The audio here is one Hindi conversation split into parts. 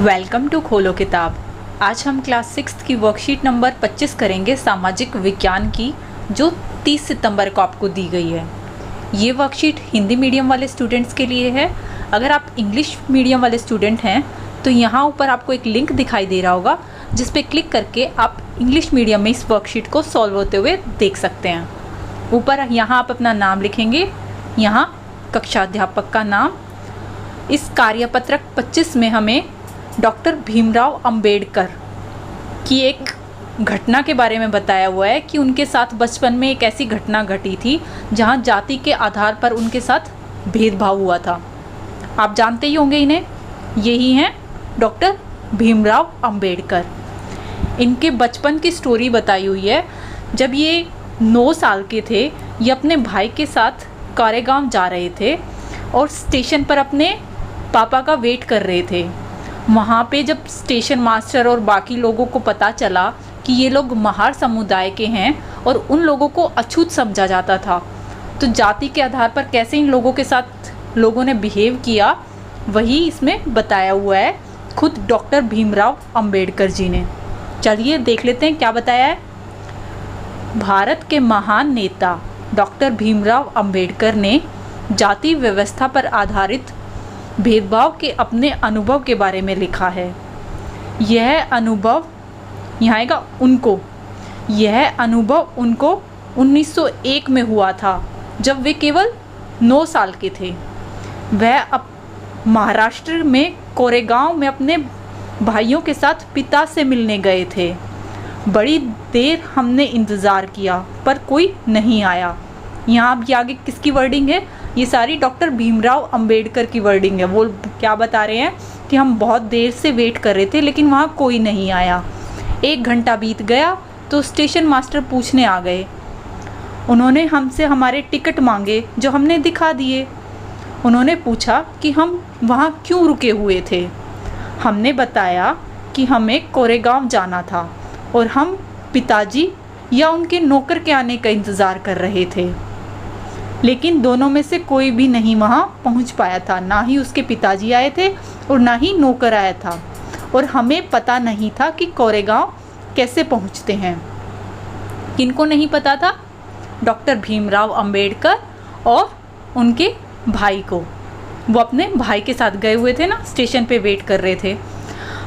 वेलकम टू खोलो किताब। आज हम क्लास 6 की वर्कशीट नंबर 25 करेंगे सामाजिक विज्ञान की, जो 30 सितंबर को आपको दी गई है। ये वर्कशीट हिंदी मीडियम वाले स्टूडेंट्स के लिए है। अगर आप इंग्लिश मीडियम वाले स्टूडेंट हैं तो यहाँ ऊपर आपको एक लिंक दिखाई दे रहा होगा, जिस पे क्लिक करके आप इंग्लिश मीडियम में इस वर्कशीट को सॉल्व होते हुए देख सकते हैं। ऊपर यहाँ आप अपना नाम लिखेंगे, यहाँ कक्षा अध्यापक का नाम। इस कार्यपत्रक 25 में हमें डॉक्टर भीमराव अंबेडकर की एक घटना के बारे में बताया हुआ है कि उनके साथ बचपन में एक ऐसी घटना घटी थी जहां जाति के आधार पर उनके साथ भेदभाव हुआ था। आप जानते ही होंगे इन्हें, यही हैं डॉक्टर भीमराव अंबेडकर। इनके बचपन की स्टोरी बताई हुई है। जब ये 9 साल के थे, ये अपने भाई के साथ कारेगांव जा रहे थे और स्टेशन पर अपने पापा का वेट कर रहे थे। वहाँ पे जब स्टेशन मास्टर और बाकी लोगों को पता चला कि ये लोग महार समुदाय के हैं और उन लोगों को अछूत समझा जाता था, तो जाति के आधार पर कैसे इन लोगों के साथ लोगों ने बिहेव किया, वही इसमें बताया हुआ है खुद डॉक्टर भीमराव अंबेडकर जी ने। चलिए देख लेते हैं क्या बताया है। भारत के महान नेता डॉक्टर भीमराव अंबेडकर ने जाति व्यवस्था पर आधारित भेदभाव के अपने अनुभव के बारे में लिखा है। यह अनुभव यहाँ आएगा उनको, यह अनुभव उनको 1901 में हुआ था, जब वे केवल 9 साल के थे। वह अब महाराष्ट्र में कोरेगांव में अपने भाइयों के साथ पिता से मिलने गए थे। बड़ी देर हमने इंतज़ार किया पर कोई नहीं आया। यहाँ अब आगे किसकी वर्डिंग है? ये सारी डॉक्टर भीमराव अंबेडकर की वर्डिंग है। वो क्या बता रहे हैं कि हम बहुत देर से वेट कर रहे थे लेकिन वहाँ कोई नहीं आया। 1 घंटा बीत गया तो स्टेशन मास्टर पूछने आ गए। उन्होंने हमसे हमारे टिकट मांगे, जो हमने दिखा दिए। उन्होंने पूछा कि हम वहाँ क्यों रुके हुए थे। हमने बताया कि हमें कोरेगांव जाना था और हम पिताजी या उनके नौकर के आने का इंतज़ार कर रहे थे, लेकिन दोनों में से कोई भी नहीं वहाँ पहुँच पाया था। ना ही उसके पिताजी आए थे और ना ही नौकर आया था, और हमें पता नहीं था कि कोरेगांव कैसे पहुँचते हैं। किनको नहीं पता था? डॉक्टर भीमराव अंबेडकर और उनके भाई को। वो अपने भाई के साथ गए हुए थे ना, स्टेशन पे वेट कर रहे थे।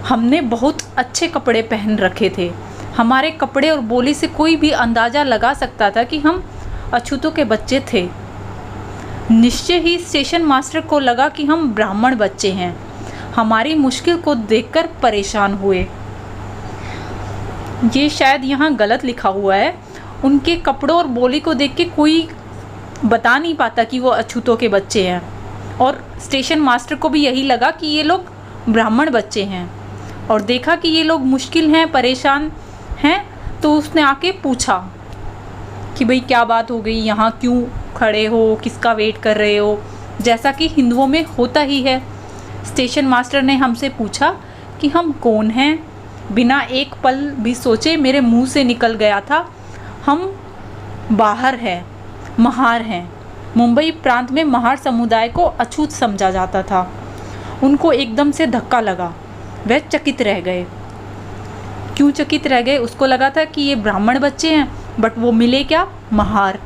हमने बहुत अच्छे कपड़े पहन रखे थे। हमारे कपड़े और बोली से कोई भी अंदाज़ा लगा सकता था कि हम अछूतों के बच्चे थे। निश्चय ही स्टेशन मास्टर को लगा कि हम ब्राह्मण बच्चे हैं। हमारी मुश्किल को देखकर परेशान हुए। ये शायद यहाँ गलत लिखा हुआ है। उनके कपड़ों और बोली को देख के कोई बता नहीं पाता कि वो अछूतों के बच्चे हैं, और स्टेशन मास्टर को भी यही लगा कि ये लोग ब्राह्मण बच्चे हैं। और देखा कि ये लोग मुश्किल हैं, परेशान हैं, तो उसने आके पूछा कि भाई क्या बात हो गई, यहाँ क्यों खड़े हो, किसका वेट कर रहे हो, जैसा कि हिंदुओं में होता ही है। स्टेशन मास्टर ने हमसे पूछा कि हम कौन हैं। बिना एक पल भी सोचे मेरे मुंह से निकल गया था, हम बाहर हैं, महार हैं। मुंबई प्रांत में महार समुदाय को अछूत समझा जाता था। उनको एकदम से धक्का लगा, वह चकित रह गए। क्यों चकित रह गए? उसको लगा था कि ये ब्राह्मण बच्चे हैं, बट वो मिले क्या? महार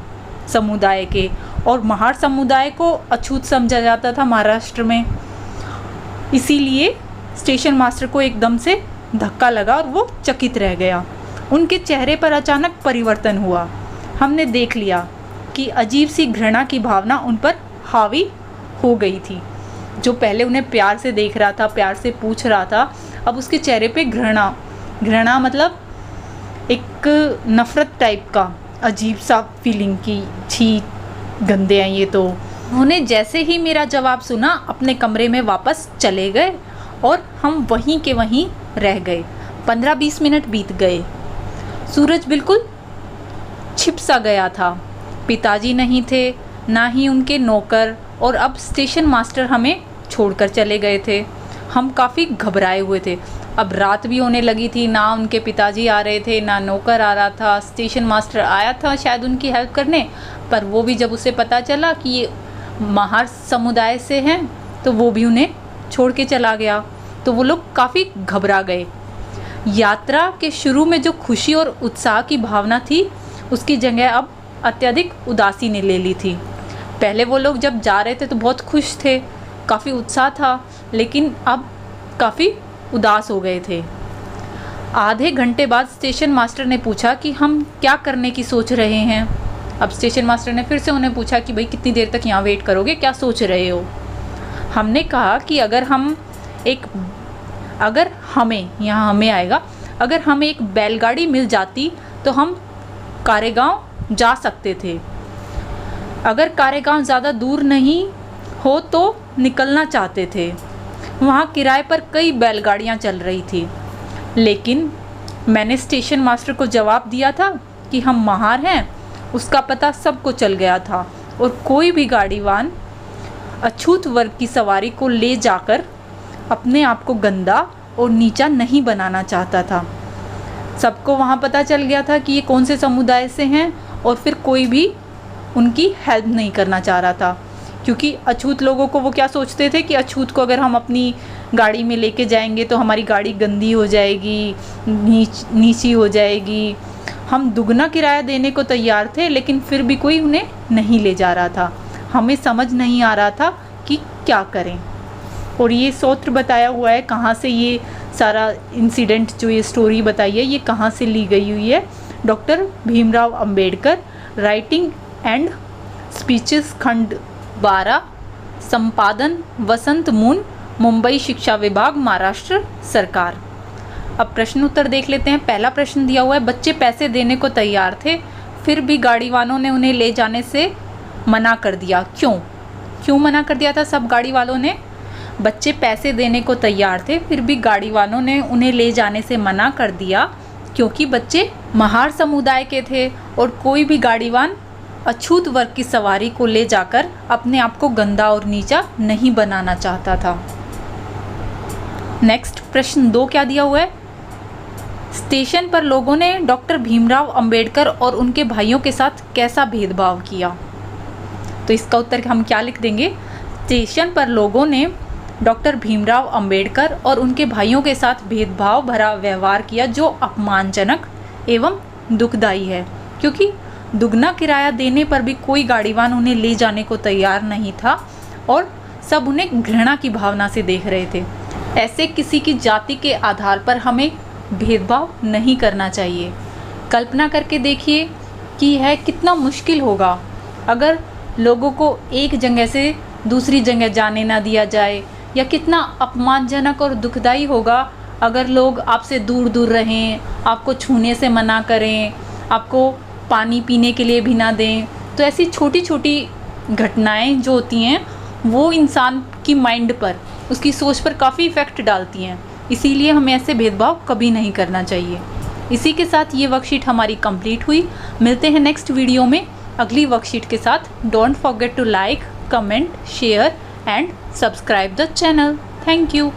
समुदाय के, और महार समुदाय को अछूत समझा जाता था महाराष्ट्र में। इसीलिए स्टेशन मास्टर को एकदम से धक्का लगा और वो चकित रह गया। उनके चेहरे पर अचानक परिवर्तन हुआ। हमने देख लिया कि अजीब सी घृणा की भावना उन पर हावी हो गई थी। जो पहले उन्हें प्यार से देख रहा था, प्यार से पूछ रहा था, अब उसके चेहरे पे घृणा मतलब एक नफ़रत टाइप का अजीब सा फीलिंग की, छी गंदे हैं ये तो। उन्होंने जैसे ही मेरा जवाब सुना अपने कमरे में वापस चले गए और हम वहीं के वहीं रह गए। 15-20 मिनट बीत गए। सूरज बिल्कुल छिप सा गया था। पिताजी नहीं थे, ना ही उनके नौकर, और अब स्टेशन मास्टर हमें छोड़कर चले गए थे। हम काफ़ी घबराए हुए थे। अब रात भी होने लगी थी, ना उनके पिताजी आ रहे थे, ना नौकर आ रहा था। स्टेशन मास्टर आया था शायद उनकी हेल्प करने, पर वो भी जब उसे पता चला कि ये महार समुदाय से हैं तो वो भी उन्हें छोड़ के चला गया। तो वो लोग काफ़ी घबरा गए। यात्रा के शुरू में जो खुशी और उत्साह की भावना थी उसकी जगह अब अत्यधिक उदासी ने ले ली थी। पहले वो लोग जब जा रहे थे तो बहुत खुश थे, काफ़ी उत्साह था, लेकिन अब काफ़ी उदास हो गए थे। आधे घंटे बाद स्टेशन मास्टर ने पूछा कि हम क्या करने की सोच रहे हैं। अब स्टेशन मास्टर ने फिर से उन्हें पूछा कि भाई कितनी देर तक यहाँ वेट करोगे, क्या सोच रहे हो। हमने कहा कि अगर हमें आएगा, अगर हमें एक बैलगाड़ी मिल जाती तो हम कारेगांव जा सकते थे। अगर कारेगांव ज़्यादा दूर नहीं हो तो निकलना चाहते थे। वहाँ किराए पर कई बैलगाड़ियाँ चल रही थी, लेकिन मैंने स्टेशन मास्टर को जवाब दिया था कि हम महार हैं, उसका पता सबको चल गया था और कोई भी गाड़ीवान अछूत वर्ग की सवारी को ले जाकर अपने आप को गंदा और नीचा नहीं बनाना चाहता था। सबको वहाँ पता चल गया था कि ये कौन से समुदाय से हैं और फिर कोई भी उनकी हेल्प नहीं करना चाह रहा था, क्योंकि अछूत लोगों को वो क्या सोचते थे कि अछूत को अगर हम अपनी गाड़ी में लेके जाएंगे तो हमारी गाड़ी गंदी हो जाएगी, नीची हो जाएगी। हम दुगना किराया देने को तैयार थे, लेकिन फिर भी कोई उन्हें नहीं ले जा रहा था। हमें समझ नहीं आ रहा था कि क्या करें। और ये सूत्र बताया हुआ है, कहाँ से ये सारा इंसिडेंट जो ये स्टोरी बताई है ये कहाँ से ली गई हुई है। Doctor Bhimrao Ambedkar, writing and speeches, खंड 12, संपादन वसंत मून, मुंबई शिक्षा विभाग, महाराष्ट्र सरकार। अब प्रश्न उत्तर देख लेते हैं। पहला प्रश्न दिया हुआ है, बच्चे पैसे देने को तैयार थे फिर भी गाड़ी वालों ने उन्हें ले जाने से मना कर दिया। क्यों मना कर दिया था सब गाड़ी वालों ने? बच्चे पैसे देने को तैयार थे फिर भी गाड़ी वालों ने उन्हें ले जाने से मना कर दिया क्योंकि बच्चे महार समुदाय के थे और कोई भी गाड़ीवान अछूत वर्ग की सवारी को ले जाकर अपने आप को गंदा और नीचा नहीं बनाना चाहता था। नेक्स्ट प्रश्न 2 क्या दिया हुआ है, स्टेशन पर लोगों ने डॉक्टर भीमराव अंबेडकर और उनके भाइयों के साथ कैसा भेदभाव किया? तो इसका उत्तर हम क्या लिख देंगे, स्टेशन पर लोगों ने डॉक्टर भीमराव अंबेडकर और उनके भाइयों के साथ भेदभाव भरा व्यवहार किया जो अपमानजनक एवं दुखदायी है, क्योंकि दुगना किराया देने पर भी कोई गाड़ीवान उन्हें ले जाने को तैयार नहीं था और सब उन्हें घृणा की भावना से देख रहे थे। ऐसे किसी की जाति के आधार पर हमें भेदभाव नहीं करना चाहिए। कल्पना करके देखिए कि यह कितना मुश्किल होगा अगर लोगों को एक जगह से दूसरी जगह जाने ना दिया जाए, या कितना अपमानजनक और दुखदाई होगा अगर लोग आपसे दूर दूर रहें, आपको छूने से मना करें, आपको पानी पीने के लिए भी ना दें। तो ऐसी छोटी छोटी घटनाएं जो होती हैं वो इंसान की माइंड पर, उसकी सोच पर काफ़ी इफ़ेक्ट डालती हैं। इसीलिए हमें ऐसे भेदभाव कभी नहीं करना चाहिए। इसी के साथ ये वर्कशीट हमारी कंप्लीट हुई। मिलते हैं नेक्स्ट वीडियो में अगली वर्कशीट के साथ। Don't forget to like, comment, share and subscribe the channel. Thank you.